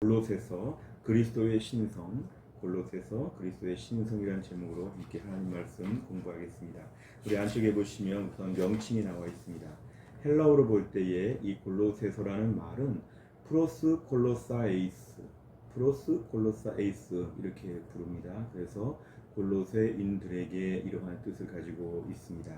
골로새서 그리스도의 신성, 골로새서 그리스도의 신성이라는 제목으로 함께 하나님 말씀 공부하겠습니다. 우리 안쪽에 보시면 우선 명칭이 나와 있습니다. 헬라어로 볼 때에 이 골로새서라는 말은 프로스 콜로사에이스 이렇게 부릅니다. 그래서 골로새인들에게 이러한 뜻을 가지고 있습니다.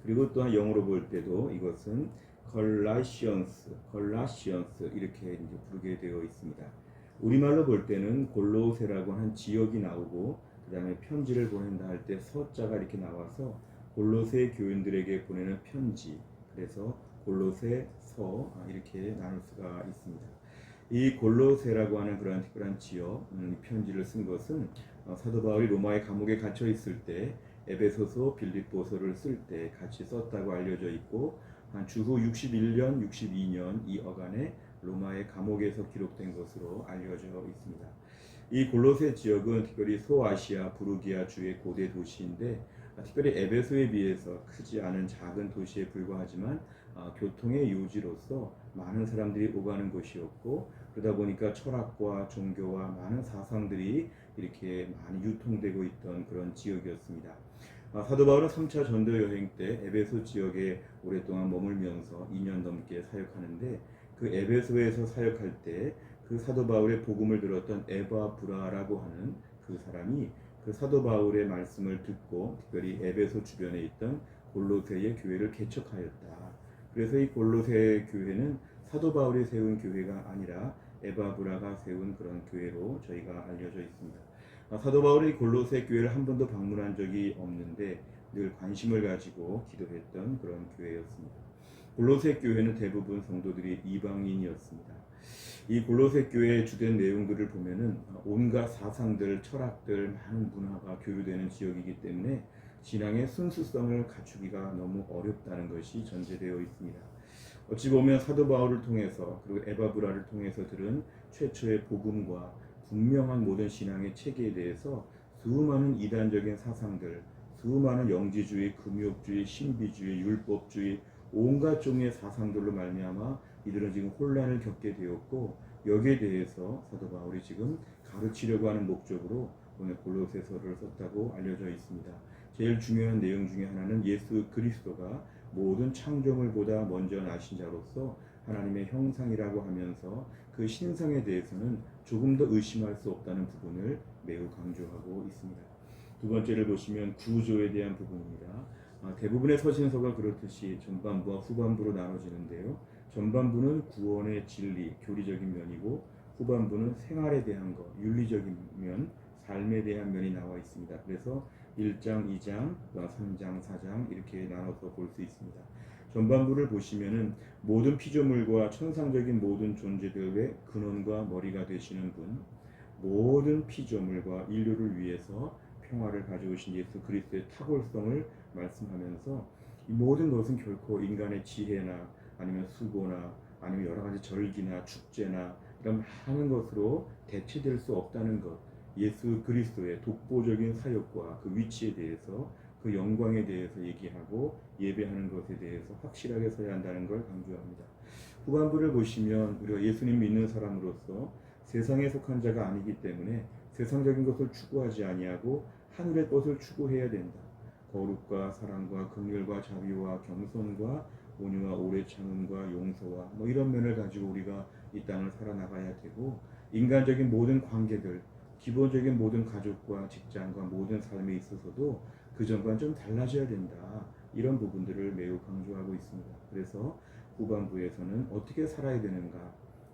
그리고 또한 영어로 볼 때도 이것은 컬라시언스 이렇게 이제 부르게 되어 있습니다. 우리말로 볼 때는 골로새라고 하는 지역이 나오고 그 다음에 편지를 보낸다 할 때 서자가 이렇게 나와서 골로새 교인들에게 보내는 편지, 그래서 골로새서 이렇게 나눌 수가 있습니다. 이 골로새라고 하는 그런 특별한 지역, 편지를 쓴 것은 사도 바울이 로마의 감옥에 갇혀 있을 때 에베소서, 빌립보서를 쓸 때 같이 썼다고 알려져 있고, 한 주후 61년, 62년 이 어간에 로마의 감옥에서 기록된 것으로 알려져 있습니다. 이 골로새 지역은 특별히 소아시아 부르기아 주의 고대 도시인데, 특별히 에베소에 비해서 크지 않은 작은 도시에 불과하지만 교통의 요지로서 많은 사람들이 오가는 곳이었고, 그러다 보니까 철학과 종교와 많은 사상들이 이렇게 많이 유통되고 있던 그런 지역이었습니다. 사도 바울은 3차 전도 여행 때 에베소 지역에 오랫동안 머물면서 2년 넘게 사역하는데, 그 에베소에서 사역할 때 그 사도 바울의 복음을 들었던 에바브라라고 하는 그 사람이 그 사도 바울의 말씀을 듣고 특별히 에베소 주변에 있던 골로새의 교회를 개척하였다. 그래서 이 골로새 교회는 사도 바울이 세운 교회가 아니라 에바브라가 세운 그런 교회로 저희가 알려져 있습니다. 사도 바울이 골로새 교회를 한 번도 방문한 적이 없는데 늘 관심을 가지고 기도했던 그런 교회였습니다. 골로새 교회는 대부분 성도들이 이방인이었습니다. 이 골로새 교회의 주된 내용들을 보면은 온갖 사상들, 철학들, 많은 문화가 교류되는 지역이기 때문에 신앙의 순수성을 갖추기가 너무 어렵다는 것이 전제되어 있습니다. 어찌 보면 사도 바울을 통해서 그리고 에바브라를 통해서 들은 최초의 복음과 분명한 모든 신앙의 체계에 대해서 수많은 이단적인 사상들, 수많은 영지주의, 금욕주의, 신비주의, 율법주의, 온갖 종의 사상들로 말미암아 이들은 지금 혼란을 겪게 되었고, 여기에 대해서 사도 바울이 지금 가르치려고 하는 목적으로 오늘 골로새서를 썼다고 알려져 있습니다. 제일 중요한 내용 중에 하나는 예수 그리스도가 모든 창조물보다 먼저 나신 자로서 하나님의 형상이라고 하면서 그 신성에 대해서는 조금 더 의심할 수 없다는 부분을 매우 강조하고 있습니다. 두 번째를 보시면 구조에 대한 부분입니다. 대부분의 서신서가 그렇듯이 전반부와 후반부로 나눠지는데요. 전반부는 구원의 진리, 교리적인 면이고, 후반부는 생활에 대한 것, 윤리적인 면, 삶에 대한 면이 나와 있습니다. 그래서 1장, 2장, 3장, 4장 이렇게 나눠서 볼 수 있습니다. 전반부를 보시면은 모든 피조물과 천상적인 모든 존재들의 근원과 머리가 되시는 분, 모든 피조물과 인류를 위해서 평화를 가져오신 예수 그리스도의 탁월성을 말씀하면서 이 모든 것은 결코 인간의 지혜나 아니면 수고나 아니면 여러 가지 절기나 축제나 이런 많은 것으로 대체될 수 없다는 것, 예수 그리스도의 독보적인 사역과 그 위치에 대해서, 그 영광에 대해서 얘기하고 예배하는 것에 대해서 확실하게 서야 한다는 걸 강조합니다. 후반부를 보시면 우리가 예수님 믿는 사람으로서 세상에 속한 자가 아니기 때문에 세상적인 것을 추구하지 아니하고 하늘의 것을 추구해야 된다. 거룩과 사랑과 긍휼과 자비와 겸손과 온유와 오래 참음과 용서와 이런 면을 가지고 우리가 이 땅을 살아나가야 되고, 인간적인 모든 관계들, 기본적인 모든 가족과 직장과 모든 삶에 있어서도 그전과는 좀 달라져야 된다. 이런 부분들을 매우 강조하고 있습니다. 그래서 후반부에서는 어떻게 살아야 되는가,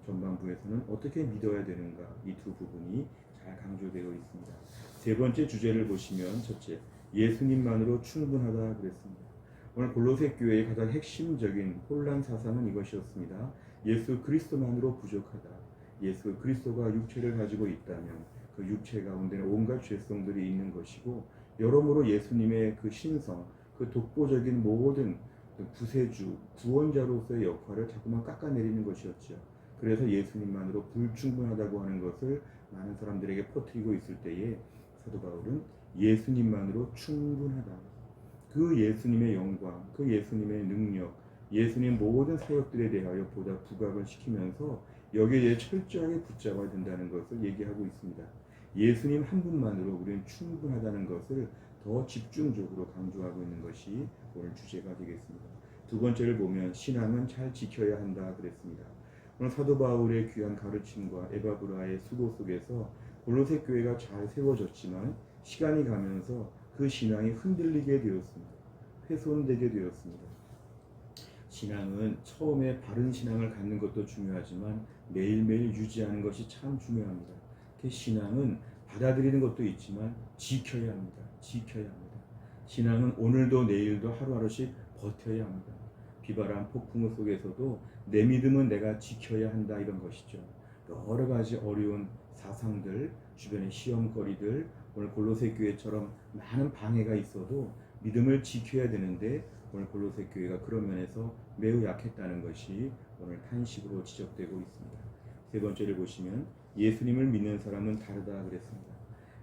전반부에서는 어떻게 믿어야 되는가, 이 두 부분이 잘 강조되어 있습니다. 세 번째 주제를 보시면, 첫째, 예수님만으로 충분하다 그랬습니다. 오늘 골로새 교회의 가장 핵심적인 혼란 사상은 이것이었습니다. 예수 그리스도만으로 부족하다. 예수 그리스도가 육체를 가지고 있다면 그 육체 가운데는 온갖 죄성들이 있는 것이고, 여러모로 예수님의 그 신성, 그 독보적인 모든 구세주, 구원자로서의 역할을 자꾸만 깎아내리는 것이었죠. 그래서 예수님만으로 불충분하다고 하는 것을 많은 사람들에게 퍼뜨리고 있을 때에 사도 바울은 예수님만으로 충분하다. 그 예수님의 영광, 그 예수님의 능력, 예수님 모든 사역들에 대하여 보다 부각을 시키면서 여기에 대해 철저하게 붙잡아야 된다는 것을 얘기하고 있습니다. 예수님 한 분만으로 우리는 충분하다는 것을 더 집중적으로 강조하고 있는 것이 오늘 주제가 되겠습니다. 두 번째를 보면 신앙은 잘 지켜야 한다 그랬습니다. 오늘 사도 바울의 귀한 가르침과 에바브라의 수고 속에서 골로새 교회가 잘 세워졌지만 시간이 가면서 그 신앙이 흔들리게 되었습니다. 훼손되게 되었습니다. 신앙은 처음에 바른 신앙을 갖는 것도 중요하지만 매일매일 유지하는 것이 참 중요합니다. 그 신앙은 받아들이는 것도 있지만 지켜야 합니다. 지켜야 합니다. 신앙은 오늘도 내일도 하루하루씩 버텨야 합니다. 비바람 폭풍 속에서도 내 믿음은 내가 지켜야 한다 이런 것이죠. 여러 가지 어려운 사상들, 주변의 시험거리들, 오늘 골로새 교회처럼 많은 방해가 있어도 믿음을 지켜야 되는데 오늘 골로새 교회가 그런 면에서 매우 약했다는 것이 오늘 탄식으로 지적되고 있습니다. 세 번째를 보시면 예수님을 믿는 사람은 다르다 그랬습니다.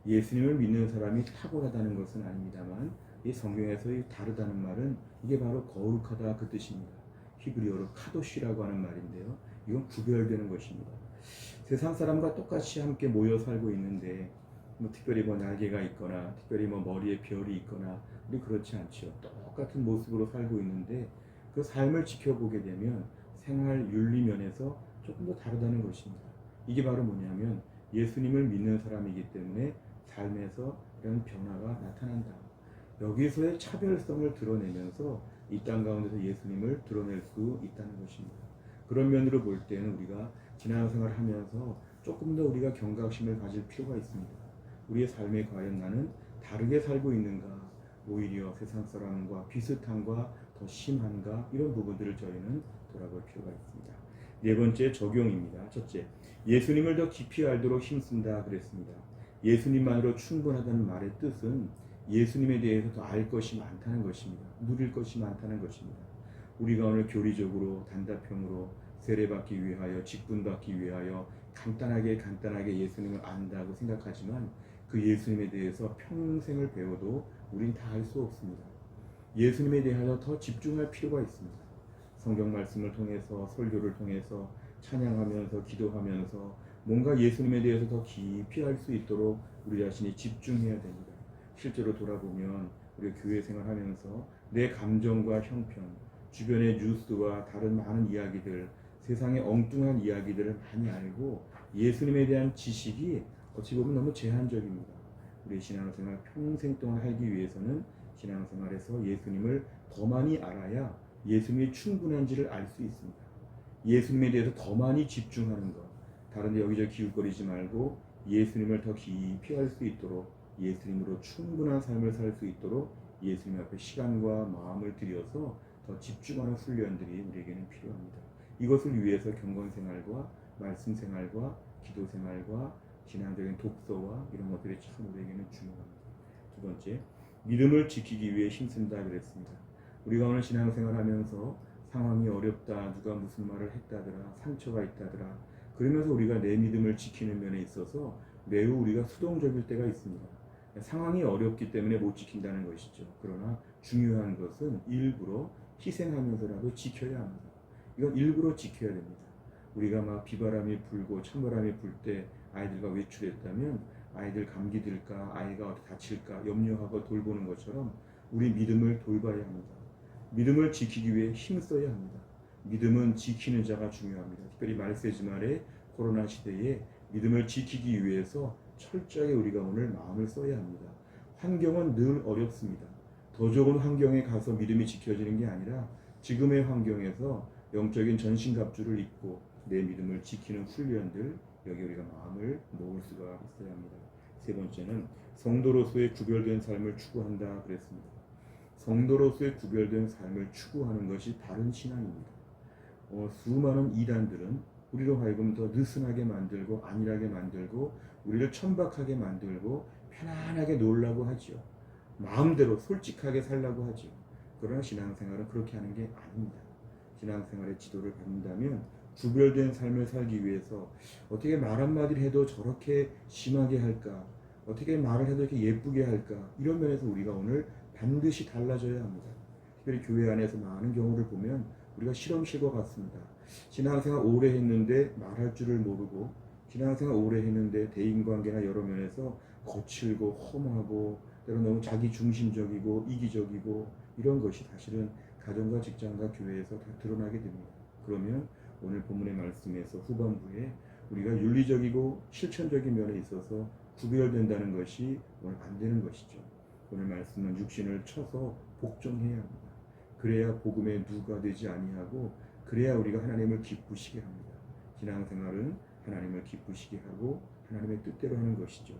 예수님을 믿는 사람이 탁월하다는 것은 아닙니다만 이 성경에서 이 다르다는 말은 이게 바로 거룩하다 그 뜻입니다. 히브리어로 카도시라고 하는 말인데요. 이건 구별되는 것입니다. 세상 사람과 똑같이 함께 모여 살고 있는데 특별히 날개가 있거나 특별히 머리에 별이 있거나 우리 그렇지 않죠. 똑같은 모습으로 살고 있는데 그 삶을 지켜보게 되면 생활 윤리 면에서 조금 더 다르다는 것입니다. 이게 바로 뭐냐면 예수님을 믿는 사람이기 때문에 삶에서 이런 변화가 나타난다. 여기서의 차별성을 드러내면서 이 땅 가운데서 예수님을 드러낼 수 있다는 것입니다. 그런 면으로 볼 때는 우리가 신앙생활을 하면서 조금 더 우리가 경각심을 가질 필요가 있습니다. 우리의 삶에 과연 나는 다르게 살고 있는가, 오히려 세상 사람과 비슷한가, 더 심한가, 이런 부분들을 저희는 돌아볼 필요가 있습니다. 네 번째 적용입니다. 첫째, 예수님을 더 깊이 알도록 힘쓴다 그랬습니다. 예수님만으로 충분하다는 말의 뜻은 예수님에 대해서 더 알 것이 많다는 것입니다. 누릴 것이 많다는 것입니다. 우리가 오늘 교리적으로 단답형으로 세례받기 위하여 직분받기 위하여 간단하게 예수님을 안다고 생각하지만 그 예수님에 대해서 평생을 배워도 우린 다 알 수 없습니다. 예수님에 대하여 더 집중할 필요가 있습니다. 성경 말씀을 통해서 설교를 통해서 찬양하면서 기도하면서 뭔가 예수님에 대해서 더 깊이 알 수 있도록 우리 자신이 집중해야 됩니다. 실제로 돌아보면 우리 교회 생활하면서 내 감정과 형편, 주변의 뉴스와 다른 많은 이야기들, 세상의 엉뚱한 이야기들을 많이 알고 예수님에 대한 지식이 어찌 보면 너무 제한적입니다. 우리 신앙생활 평생 동안 살기 위해서는 신앙생활에서 예수님을 더 많이 알아야 예수님이 충분한지를 알 수 있습니다. 예수님에 대해서 더 많이 집중하는 것, 다른 데 여기저기 기웃거리지 말고 예수님을 더 깊이 알 수 있도록 예수님으로 충분한 삶을 살 수 있도록 예수님 앞에 시간과 마음을 들여서 더 집중하는 훈련들이 우리에게는 필요합니다. 이것을 위해서 경건생활과 말씀생활과 기도생활과 신앙적인 독서와 이런 것들이 참 우리에게는 중요합니다. 두 번째, 믿음을 지키기 위해 힘쓴다 그랬습니다. 우리가 오늘 신앙생활하면서 상황이 어렵다, 누가 무슨 말을 했다더라, 상처가 있다더라, 그러면서 우리가 내 믿음을 지키는 면에 있어서 매우 우리가 수동적일 때가 있습니다. 상황이 어렵기 때문에 못 지킨다는 것이죠. 그러나 중요한 것은 일부러 희생하면서라도 지켜야 합니다. 이건 일부러 지켜야 됩니다. 우리가 막 비바람이 불고 찬바람이 불 때 아이들과 외출했다면 아이들 감기 들까, 아이가 어떻게 다칠까 염려하고 돌보는 것처럼 우리 믿음을 돌봐야 합니다. 믿음을 지키기 위해 힘써야 합니다. 믿음은 지키는 자가 중요합니다. 특별히 말세지 말에 코로나 시대에 믿음을 지키기 위해서 철저하게 우리가 오늘 마음을 써야 합니다. 환경은 늘 어렵습니다. 더 좋은 환경에 가서 믿음이 지켜지는 게 아니라 지금의 환경에서 영적인 전신갑주를 입고 내 믿음을 지키는 훈련들, 여기 우리가 마음을 모을 수가 있어야 합니다. 세 번째는 성도로서의 구별된 삶을 추구한다 그랬습니다. 성도로서의 구별된 삶을 추구하는 것이 바른 신앙입니다. 수많은 이단들은 우리로 하여금 더 느슨하게 만들고 안일하게 만들고 우리를 천박하게 만들고 편안하게 놀라고 하죠. 마음대로 솔직하게 살라고 하죠. 그러나 신앙생활은 그렇게 하는 게 아닙니다. 신앙생활의 지도를 받는다면 구별된 삶을 살기 위해서 어떻게 말 한마디를 해도 저렇게 심하게 할까, 어떻게 말을 해도 이렇게 예쁘게 할까, 이런 면에서 우리가 오늘 반드시 달라져야 합니다. 특별히 교회 안에서 많은 경우를 보면 우리가 실험실과 같습니다. 신앙생활 오래 했는데 말할 줄을 모르고 신앙생활 오래 했는데 대인관계나 여러 면에서 거칠고 험하고 때로 너무 자기 중심적이고 이기적이고 이런 것이 사실은 가정과 직장과 교회에서 다 드러나게 됩니다. 그러면 오늘 본문의 말씀에서 후반부에 우리가 윤리적이고 실천적인 면에 있어서 구별된다는 것이 오늘 안 되는 것이죠. 오늘 말씀은 육신을 쳐서 복종해야 합니다. 그래야 복음의 누가 되지 아니하고 그래야 우리가 하나님을 기쁘시게 합니다. 신앙생활은 하나님을 기쁘시게 하고 하나님의 뜻대로 하는 것이죠.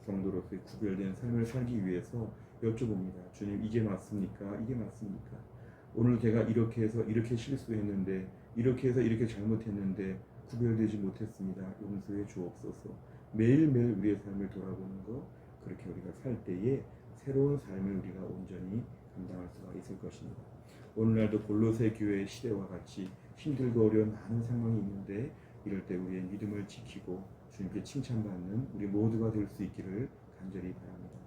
성도로서의 구별된 삶을 살기 위해서 여쭤봅니다. 주님 이게 맞습니까? 이게 맞습니까? 오늘 제가 이렇게 해서 이렇게 실수했는데 이렇게 해서 이렇게 잘못했는데 구별되지 못했습니다. 용서해 주옵소서. 매일매일 우리의 삶을 돌아보는 것 그렇게 우리가 살 때에 새로운 삶을 우리가 온전히 감당할 수가 있을 것입니다. 오늘날도 골로새 교회 시대와 같이 힘들고 어려운 많은 상황이 있는데 이럴 때 우리의 믿음을 지키고 주님께 칭찬받는 우리 모두가 될 수 있기를 간절히 바랍니다.